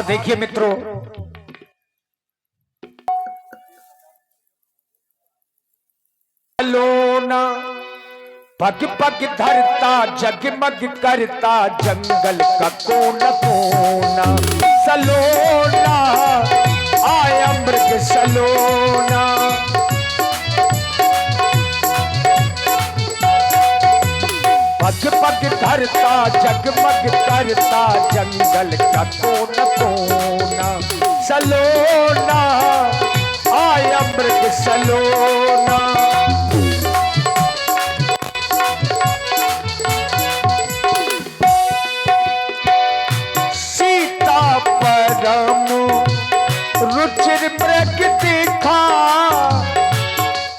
देखिए मित्रों, लोना पग पग धरता जगमग करता जंगल का कोना कोना, सलोना आया मृग सलोना। पग पग धरता जगमग करता जंगल का कोना कोना, सलोना आया मृग सलोना। रुचिर मृग देखा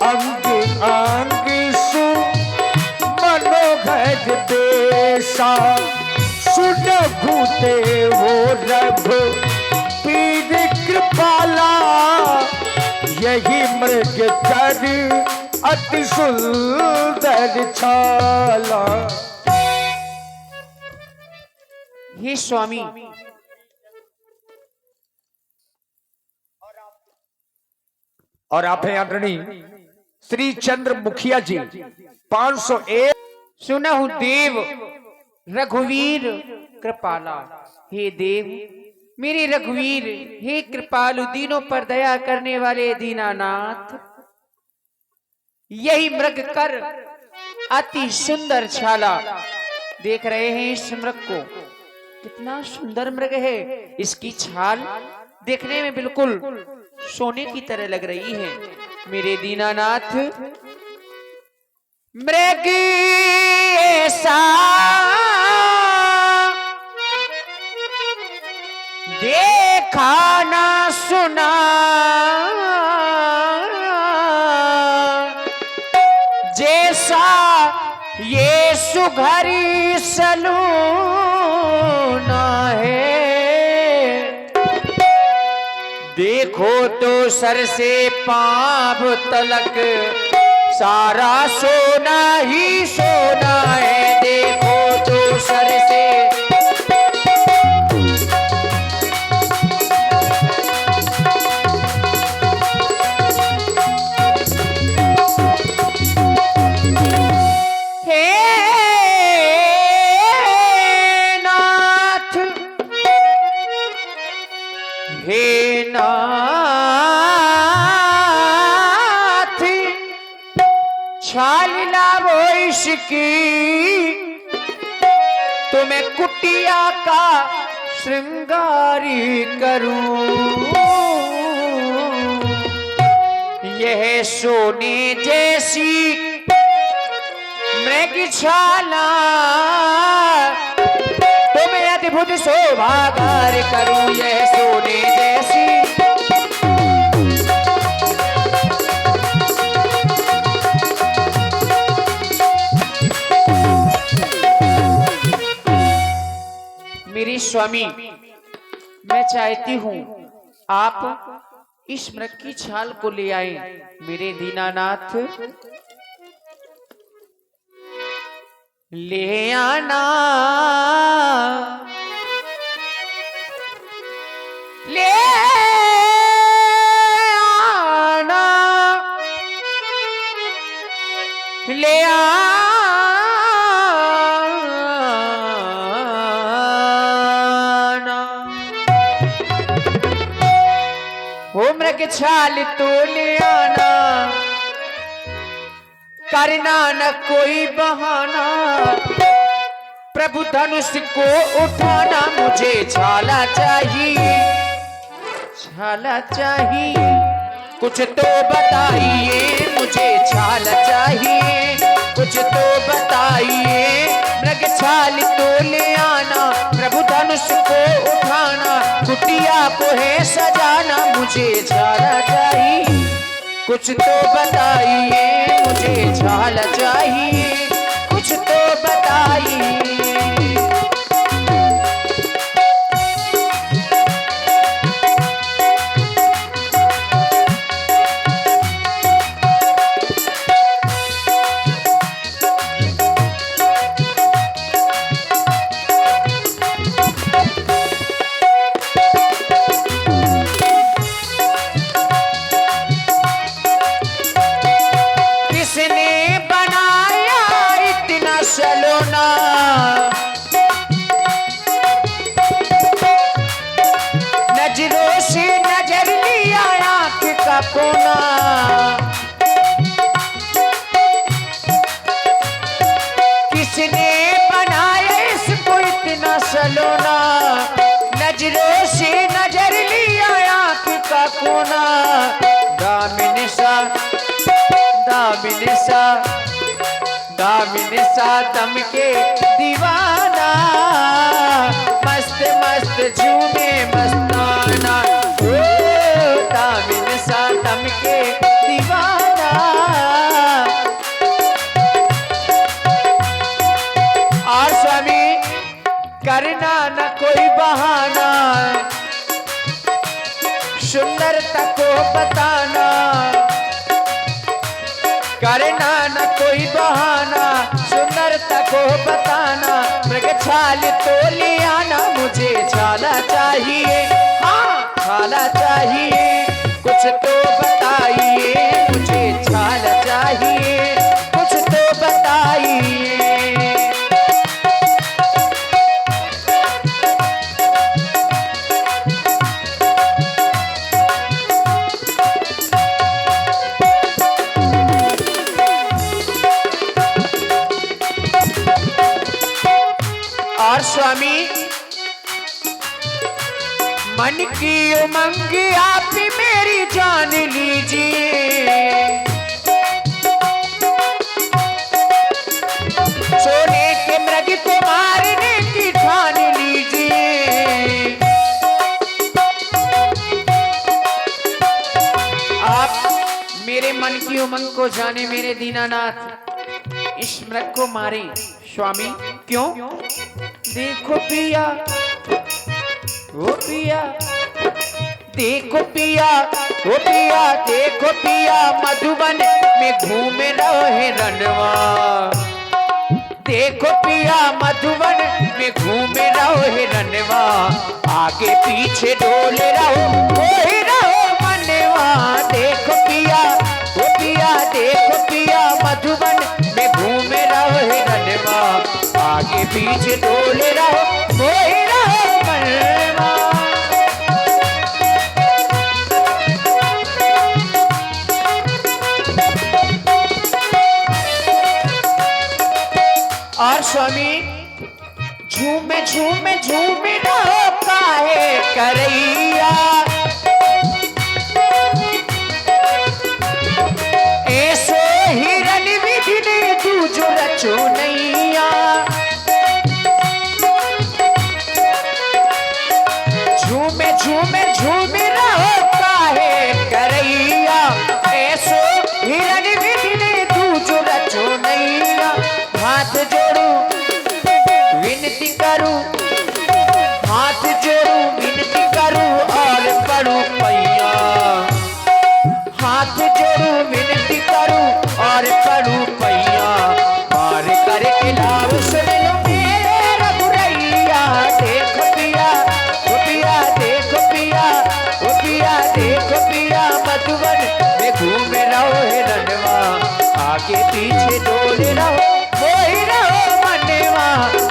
अंग अंग सु मनोहर देसा, सुनहु देवो रघु पीर कृपाला, यही मृग कर अति सुंदर छाला। हे स्वामी, और आप हैं आदरणीय श्री चंद्र मुखिया जी 501। सुनहु देव रघुवीर कृपाला। हे देव मेरे रघुवीर, हे कृपालु, दीनों पर दया करने वाले दीनानाथ, यही मृग कर अति सुंदर छाला। देख रहे हैं इस मृग को, कितना सुंदर मृग है। इसकी छाल देखने में बिल्कुल सोने की तरह लग रही है। मेरे दीनानाथ, मृग ऐसा देखा ना सुना, जैसा ये सुघरी सलूना है। देखो तो सर से पांव तलक सारा सोना ही सोना है। देखो तो सर से की तो मैं कुटिया का श्रृंगारी करूं। यह सोने जैसी मृग छाला तो मैं अद्भुत शोभागार करूं। यह सोने जैसी मेरे स्वामी, मैं चाहती हूं आप इस मृग की छाल को ले आए। मेरे दीनानाथ, ले आना ले आना ले आना। मृग छाल तो ले आना, करना न कोई बहाना, प्रभु धनुष को उठाना। मुझे छाला चाहिए, छाला चाहिए, कुछ तो बताइए। मुझे छाला चाहिए, कुछ तो बताइए। मृग छाल तो ले आना, प्रभु धनुष को उठाना, कुटिया को है सजाना। मुझे छाला चाहिए, कुछ तो बताइए। मुझे छाला चाहिए, कुछ तो बताइए। दामिन सा दम के दीवाना, मस्त मस्त झूमे मस्ताना, ओ दामिन सा दम के दीवाना। और स्वामी करना न कोई बहाना, सुंदरता को बताना, करना न कोई बहाना, सुंदरता को बताना, मृग छाल तो ले आना, मुझे छाला चाहिए, हाँ छाला चाहिए, कुछ तो बताइए, मुझे छाला चाहिए, कुछ तो बताइए। और स्वामी मन की उमंग आप ही मेरी जान लीजिए, सोने के मृग को मारने की ठान लीजिए। आप मेरे मन की उमंग को जाने मेरे दीनानाथ, इस मृग को मारे स्वामी। क्यों? देखो पिया, ओ पिया, देखो पिया, ओ पिया, देखो पिया, मधुबन में घूम रहे रनवा, देखो पिया मधुबन में घूम रहे रनवा, आगे पीछे डोल रहो कोई रहो मनवा, देखो पिया, ओ पिया, देखो पिया, मधुबन में घूम रहे रनवा, आगे पीछे डोल रहो कोई रहो मनवा। और स्वामी झूमे झूमे झूमे रहो काहे करैया, ऐसो हिरन विधि ने दूजो रचो नैया, झूमे झूमे झूमे रहो काहे करैया, ऐसो हिरन विधि ने दूजो रचो नैया, हाथ जोड़ू विनती करूं, हाथ जोड़ू विनती करूं और पढ़ू पैया, हाथ जोड़ू विनती करूं और पढ़ू पैया, मार करके लाभ सुन लो मेरे रघुरैया, देखो पिया, ओ पिया, देखो पिया, ओ पिया, देखो पिया, मधुबन में घूम रहो हिरनवा, आगे पीछे डोल रहो कोई रहो मनवा,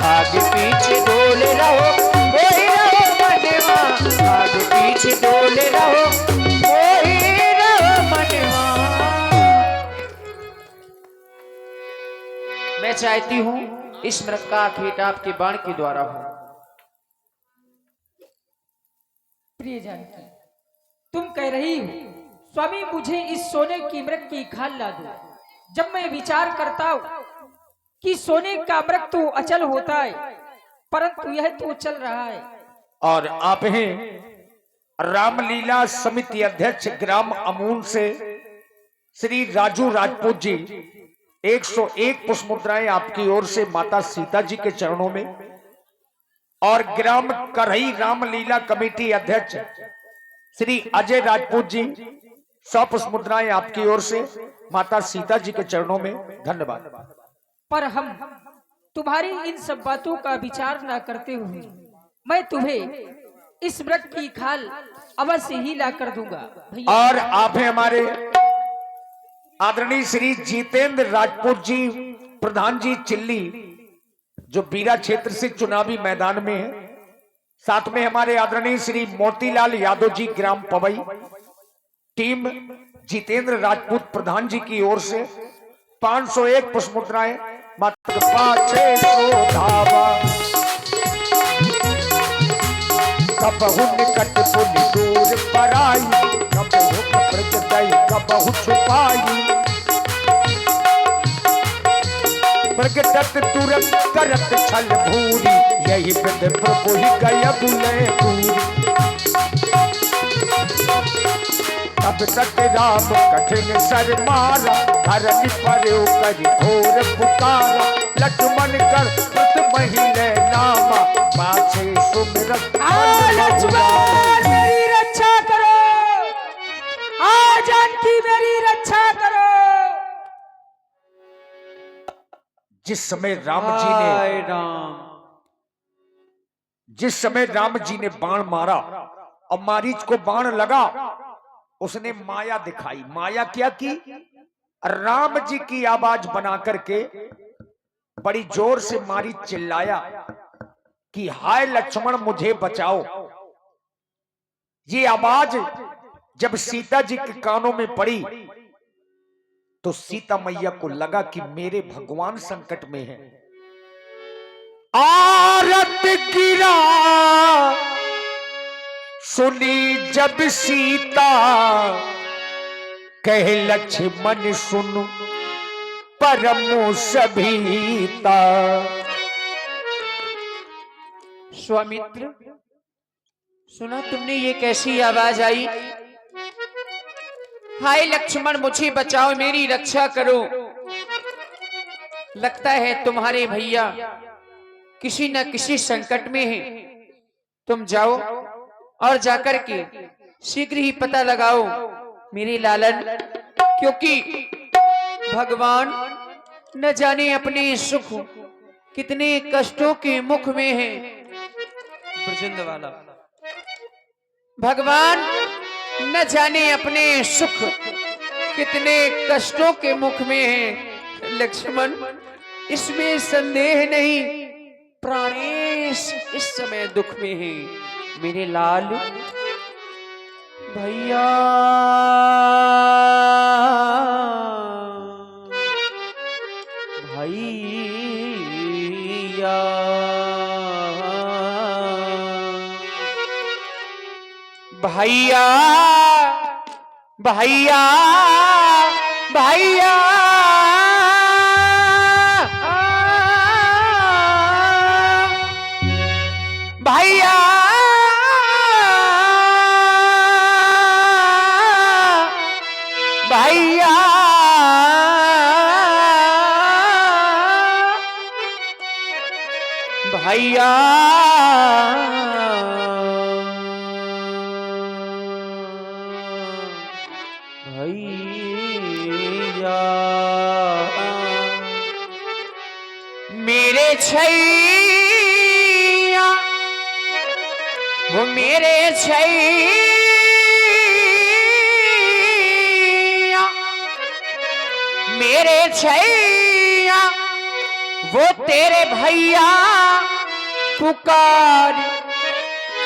आगे पीछे डोल रहो कोई रहो मनवा, आगे पीछे डोल रहो कोई रहो मनवा। मैं चाहती हूँ इस मृग का भेंट आपके बाण के द्वारा हो। प्रिय जानकी, तुम कह रही हो स्वामी मुझे इस सोने की मृग की खाल ला दो। जब मैं विचार करता हूँ कि सोने का मृग तो अचल होता है, परंतु यह तो चल रहा है। और आप हैं रामलीला समिति अध्यक्ष ग्राम अमूल से श्री राजू राजपूत जी, 101 पुष्प मुद्राएं आपकी ओर से माता सीता जी के चरणों में, और ग्राम करही रामलीला कमेटी अध्यक्ष श्री अजय राजपूत जी, 100 पुष्प मुद्राएं आपकी ओर से माता सीता जी के चरणों में। धन्यवाद। पर हम तुम्हारी इन सब बातों का विचार न करते हुए मैं तुम्हें इस मृग की खाल अवश्य ही ला कर दूंगा भैया। और आप हैं हमारे आदरणीय श्री जितेंद्र राजपूत जी, प्रधान जी चिल्ली, जो बीरा क्षेत्र से चुनावी मैदान में है। साथ में हमारे आदरणीय श्री मोतीलाल यादव जी, ग्राम पवई। टीम जितेंद्र राजपूत प्रधान जी की ओर से 501 पुष्प मुद्राएं, मात्र 500 धावा, कबहु निकट पुनि दूर पराई, कबहु प्रगटई कबहु छुपाई, प्रगटत तुरंत करत छल भूरी, यही विध प्रभु ही गय बुले पूरी। तब तक राम कठिन सर मारा, धरनी पर कर घोर पुकारा। लक्ष्मण कर कृत महिले नामा, पाछे सुमिरत लक्ष्मण मेरी रक्षा करो, जानकी मेरी रक्षा करो। जिस समय राम जी ने बाण मारा और मारीच को बाण लगा, उसने माया दिखाई। माया क्या की? राम जी की आवाज बना करके बड़ी जोर से मारीच चिल्लाया कि हाय लक्ष्मण मुझे बचाओ। ये आवाज जब सीता जी के कानों में पड़ी तो सीता मैया को लगा कि मेरे भगवान संकट में हैं। आरत गिरा सुनी जब सीता, कहे लक्ष्मण सुन परम सभीता। स्वामित्र, सुना तुमने ये कैसी आवाज आई? हाय लक्ष्मण मुझे बचाओ, मेरी रक्षा करो। लगता है तुम्हारे भैया किसी न किसी संकट में हैं। तुम जाओ और जाकर के शीघ्र ही पता लगाओ मेरे लालन, क्योंकि भगवान न जाने अपने सुख कितने कष्टों के मुख में हैं। ब्रजंद वाला भगवान न जाने अपने सुख कितने कष्टों के मुख में हैं। लक्ष्मण, इसमें संदेह नहीं, प्राणेश इस समय दुख में है। मेरे लाल भैया, भैया भैया भैया भैया भैया भैया मेरे छैया, वो मेरे छैया, मेरे छैया, वो तेरे भैया पुकार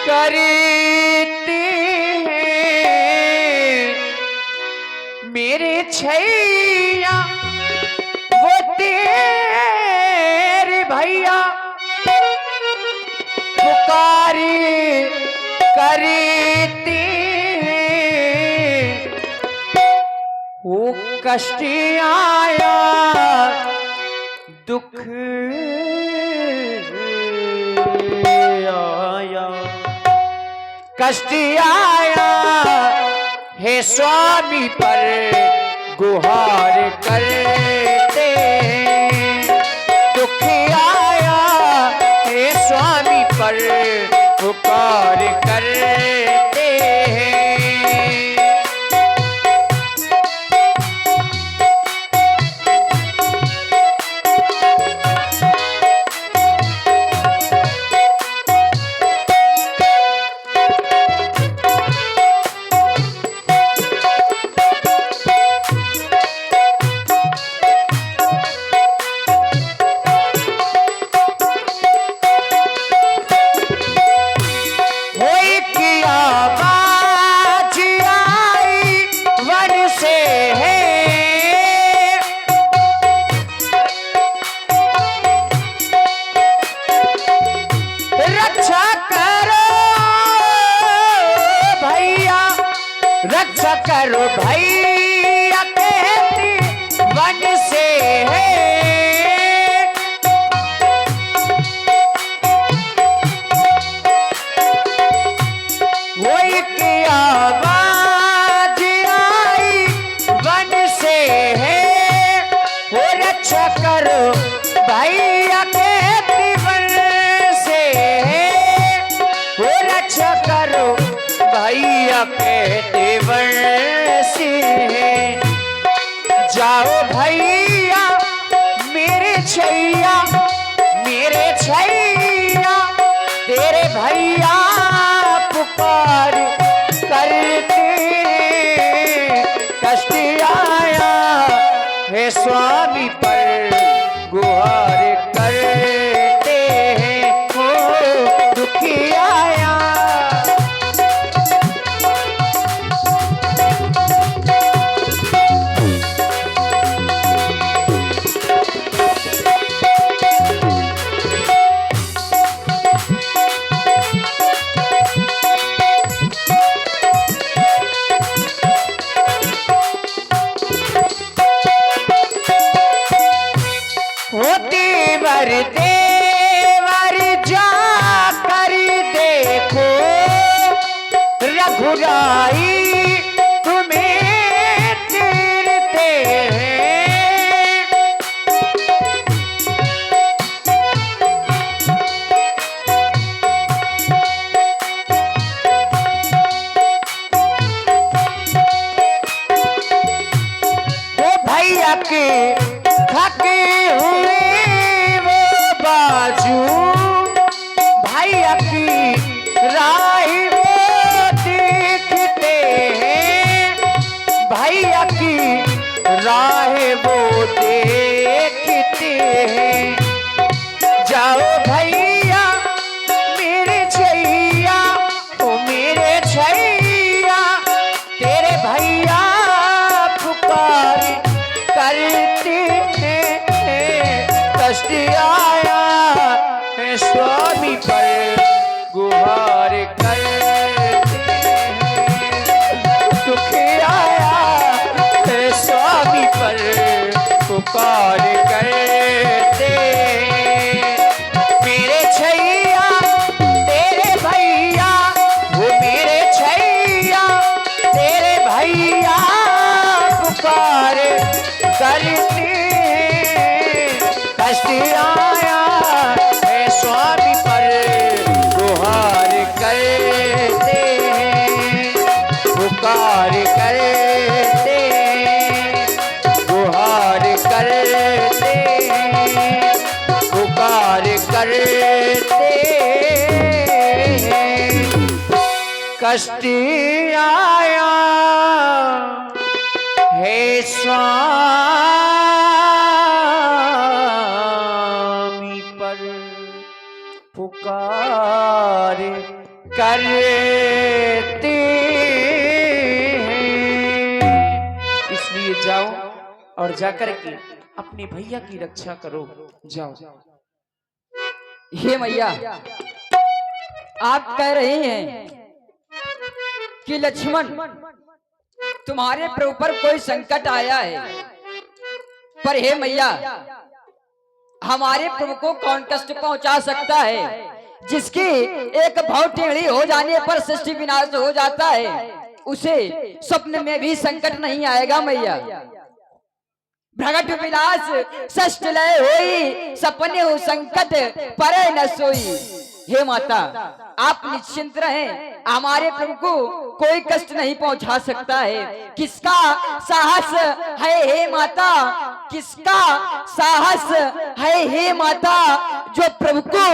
करते हैं। मेरे छैया वो तेरे भैया पुकार करते हैं। वो कष्ट आया दुख आया, कष्ट आया हे स्वामी पर गुहार करते, दुख आया हे स्वामी पर पुकार करते हैं। रक्षा करो भैया कहती वन से है, रक्षा करो भैया के दीवन से, वो रक्षा करो भैया के दीवन से। जाओ भैया मेरे छैया, मेरे छैया, तेरे भैया पुकार करते, कष्ट आया है स्वामी पर गुहार करते हैं, हो दुखी आया। देवर देवर जा कर देखो, रघुराई तुम्हें तीरते हैं। वो भैया के थके हुए बाजू, भैया की राह वो देखते हैं, भैया की राह वो देखते हैं। जाओ भैया मेरे छैया, ओ मेरे छैया, तेरे भैया पुकार करते हैं, कष्ट आया है स्वामी पर गुहार करते हैं, दुख आया है स्वामी पर पुकार करते हैं। मेरे छैया तेरे भैया, वो मेरे छैया तेरे भैया पुकार करते, कष्ट आया है स्वामी पर गुहार करते हैं, पुकार करते हैं, गुहार करते हैं, पुकार करते हैं। कष्ट आया हे स्वामी पर पुकार करते हैं। इसलिए जाओ और जाकर के अपने भैया की रक्षा करो, जाओ। हे मैया, आप कह रही हैं कि लक्ष्मण तुम्हारे प्रभु पर कोई संकट आया है, पर हे मैया हमारे प्रभु को कौन कष्ट पहुंचा सकता है, जिसकी एक भाव टेढ़ी हो जाने पर सृष्टि विनाश हो जाता है, उसे स्वप्न में भी संकट नहीं आएगा मैया। भ्रगट विलास षष्ठ लय होई, सपने हो संकट परे न सोई। हे माता आप निश्चिंत रहें, हमारे प्रभु को कोई कष्ट नहीं पहुंचा सकता है। किसका साहस है हे माता, किसका साहस है हे माता, जो प्रभु को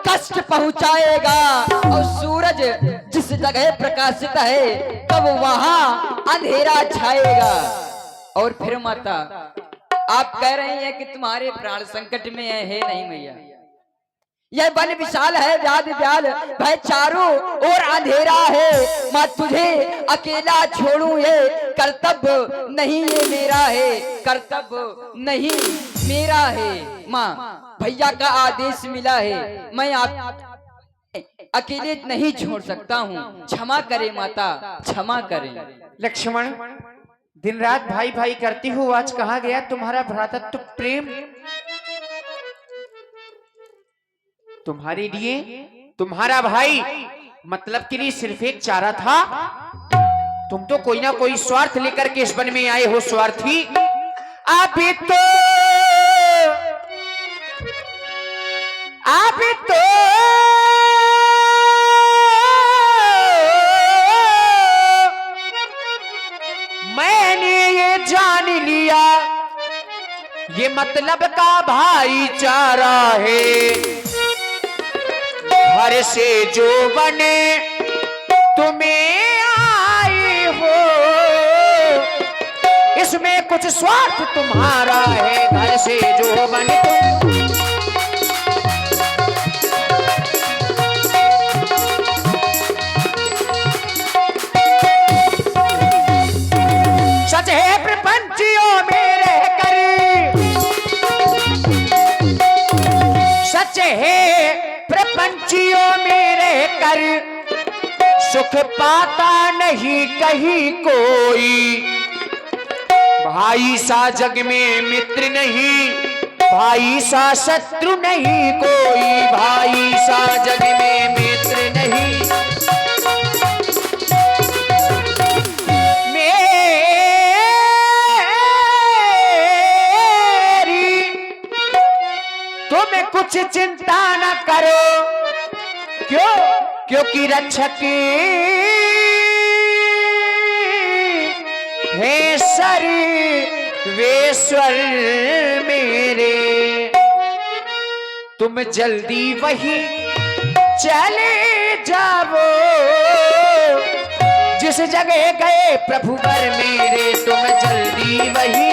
कष्ट पहुंचाएगा। और सूरज जिस जगह प्रकाशित है तब वहां अंधेरा छाएगा। और फिर माता आप कह रही हैं कि तुम्हारे प्राण संकट में है नहीं मैया, यह वन विशाल है व्याध व्याल, भाई चारों ओर अंधेरा है। माँ तुझे अकेला छोड़ूं ये कर्तव्य नहीं, ये मेरा है कर्तव्य नहीं मेरा है। माँ भैया का आदेश मिला है, मैं आप अकेले नहीं छोड़ सकता हूँ, क्षमा करे माता क्षमा करें। लक्ष्मण दिन रात भाई भाई करती हो, आज कहाँ गया तुम्हारा भ्रातृत्व प्रेम? तुम्हारे लिए तुम्हारा भाई मतलब के लिए सिर्फ एक चारा था। तुम तो कोई ना कोई स्वार्थ लेकर के इस वन में आए हो, स्वार्थी। अभी तो आप तो मैंने ये जान लिया, ये मतलब का भाईचारा है। घर से जो बने तुम्हें आए हो, इसमें कुछ स्वार्थ तुम्हारा है। घर से जो बने तुम, सच है प्रपंचियों में रहकर, सच है प्रपंचियों में रहकर, सुख पाता नहीं कहीं कोई। भाई सा जग में मित्र नहीं, भाई सा शत्रु नहीं कोई। भाई सा जग में मित्र नहीं। तुम्हें कुछ चिंता न करो, क्यों? क्योंकि रक्षक है सर्वेश्वर मेरे। तुम जल्दी वही चले जाओ जिस जगह गए प्रभुवर मेरे। तुम जल्दी वही